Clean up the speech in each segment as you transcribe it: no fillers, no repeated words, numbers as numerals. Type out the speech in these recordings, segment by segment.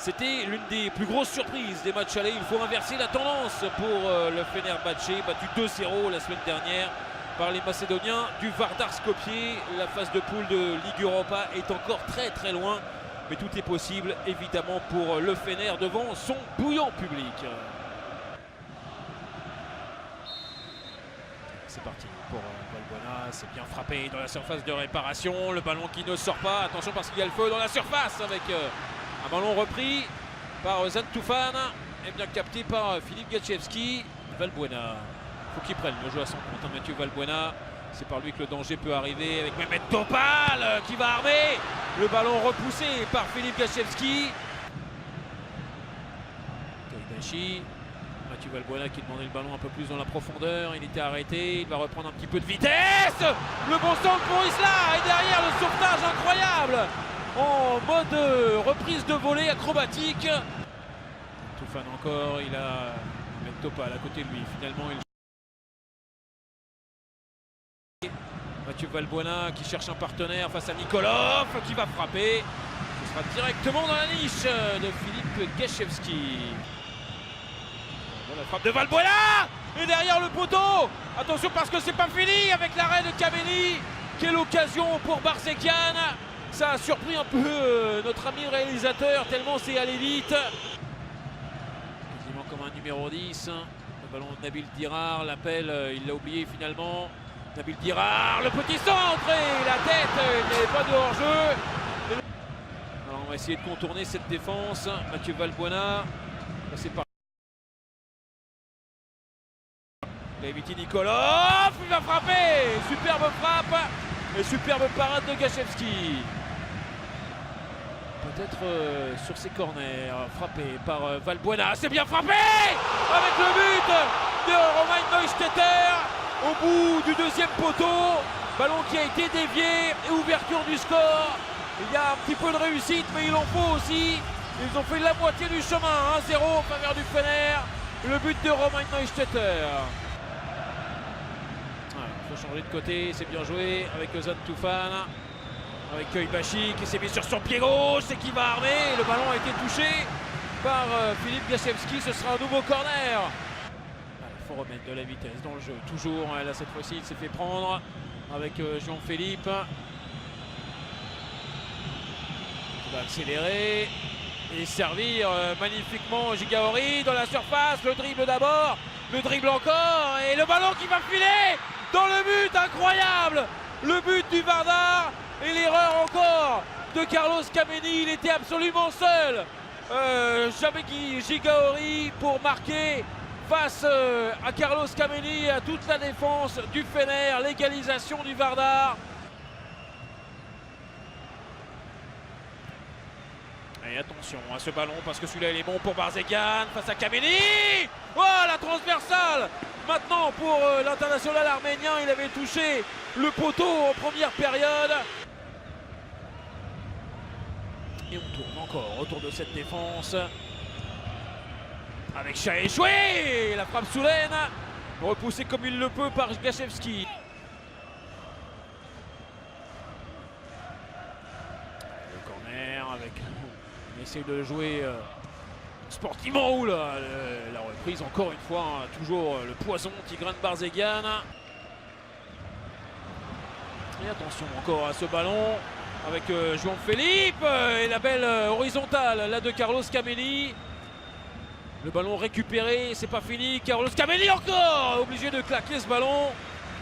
C'était l'une des plus grosses surprises des matchs allés. Il faut inverser la tendance pour le Fenerbahçe, battu 2-0 la semaine dernière par les Macédoniens du Vardar Skopje. La phase de poule de Ligue Europa est encore très loin, mais tout est possible évidemment pour le Fener devant son bouillant public. C'est parti pour Valbuena, c'est bien frappé dans la surface de réparation, le ballon qui ne sort pas, attention parce qu'il y a le feu dans la surface avec un ballon repris par Zan Tufan et bien capté par Filip Gaczewski. Valbuena, il faut qu'il prenne le jeu à son compte, Mathieu Valbuena, c'est par lui que le danger peut arriver avec Mehmet Topal qui va armer, le ballon repoussé par Filip Gaczewski. Kaibashi. Mathieu Valbuena qui demandait le ballon un peu plus dans la profondeur, il était arrêté, il va reprendre un petit peu de vitesse, le bon centre pour Isla et derrière le sauvetage incroyable en mode reprise de volée acrobatique. Tufan encore, il a même Topal à côté de lui, finalement il... Mathieu Valbuena qui cherche un partenaire face à Nikolov qui va frapper, ce sera directement dans la niche de Filip Gaczewski. La frappe de Valbuena et derrière le poteau, attention parce que c'est pas fini avec l'arrêt de Kameni. Quelle occasion pour Barzeghian, ça a surpris un peu notre ami réalisateur tellement c'est à l'élite, quasiment comme un numéro 10. Le ballon de Nabil Dirar, l'appel il l'a oublié finalement. Nabil Dirar, le petit centre et la tête, il n'est pas de hors-jeu. Alors on va essayer de contourner cette défense. Mathieu Valbuena, c'est par il a évité Nikolov, il va frapper, superbe frappe et superbe parade de Gaczewski. Peut-être sur ses corners, frappé par Valbuena, c'est bien frappé avec le but de Romain Neustetter au bout du deuxième poteau. Ballon qui a été dévié et ouverture du score. Il y a un petit peu de réussite mais il en faut aussi. Ils ont fait la moitié du chemin, 1-0 en faveur du Fener. Le but de Romain Neustetter. Il faut changer de côté, c'est bien joué avec Zan Tufan, avec Kaibashi qui s'est mis sur son pied gauche et qui va armer. Le ballon a été touché par Filip Gaczewski, ce sera un nouveau corner. Il faut remettre de la vitesse dans le jeu, toujours, là cette fois-ci il s'est fait prendre avec Jean-Philippe. Il va accélérer et servir magnifiquement Gigaori dans la surface, le dribble d'abord, le dribble encore et le ballon qui va filer dans le but, incroyable! Le but du Vardar et l'erreur encore de Carlos Kameni, il était absolument seul. Gigaori pour marquer face à Carlos Kameni et à toute la défense du Fener, l'égalisation du Vardar. Et attention à ce ballon parce que celui-là il est bon pour Barzeghian face à Kameni. Oh la transversale maintenant pour l'international arménien, il avait touché le poteau en première période. Et on tourne encore autour de cette défense avec Chaéchoué, la frappe sous l'aine, repoussée comme il le peut par Gaczewski. Le corner avec... On essaie de jouer sportivement ou la reprise encore une fois, hein, toujours le poison Tigran Barzeghian. Et attention encore à ce ballon avec Jean-Philippe et la belle horizontale là de Carlos Kameni. Le ballon récupéré, c'est pas fini. Carlos Kameni encore obligé de claquer ce ballon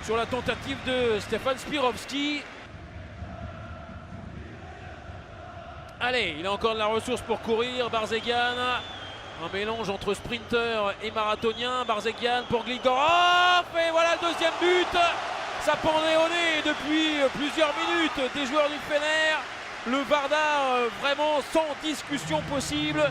sur la tentative de Stefan Spirovski. Allez, il a encore de la ressource pour courir, Barzeghian. Un mélange entre sprinter et marathonien. Barzeghian pour Grigorov. Et voilà le deuxième but. Ça pendait au nez depuis plusieurs minutes des joueurs du Fener. Le Vardar vraiment sans discussion possible.